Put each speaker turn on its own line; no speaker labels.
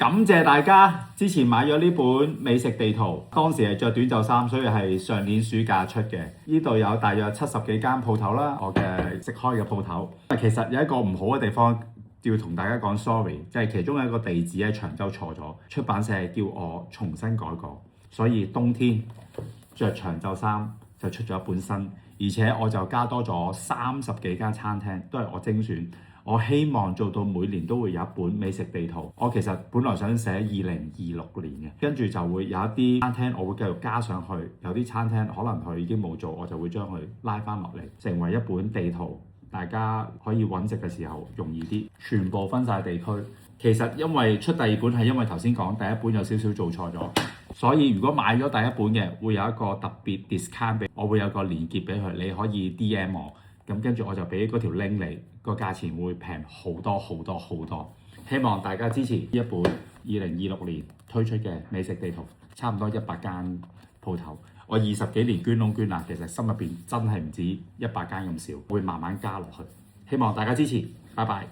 感謝大家之前買咗呢本美食地圖，當時係着短袖衫，所以係上年暑假出嘅。呢度有大約70幾間鋪頭啦，我嘅食開嘅鋪頭。其實有一個唔好嘅地方要同大家講 sorry， 即係其中有一個地址喺長洲錯咗，出版社叫我重新改過，所以冬天着長袖衫就出咗一本新，而且我就加多咗30幾間餐廳，都係我精選。我希望做到每年都會有一本美食地圖。我其實本來想寫2026年嘅，跟住就會有一啲餐廳我會繼續加上去，有啲餐廳可能佢已經冇做，我就會將佢拉翻落嚟，成為一本地圖，大家可以揾食嘅時候容易啲。全部分晒地區。其實因為出第二本係因為頭先講第一本有少少做錯咗，所以如果買咗第一本嘅會有一個特別 discount 俾我，會有個連結俾佢，你可以 DM 我。咁跟住我就俾嗰條 link 你，個價錢會平好多好多好多。希望大家支持呢一本2026年推出嘅美食地圖，差唔多100間鋪頭。我20幾年捐窿捐罅，其實心入邊真係唔止100間咁少，會慢慢加落去。希望大家支持，拜拜。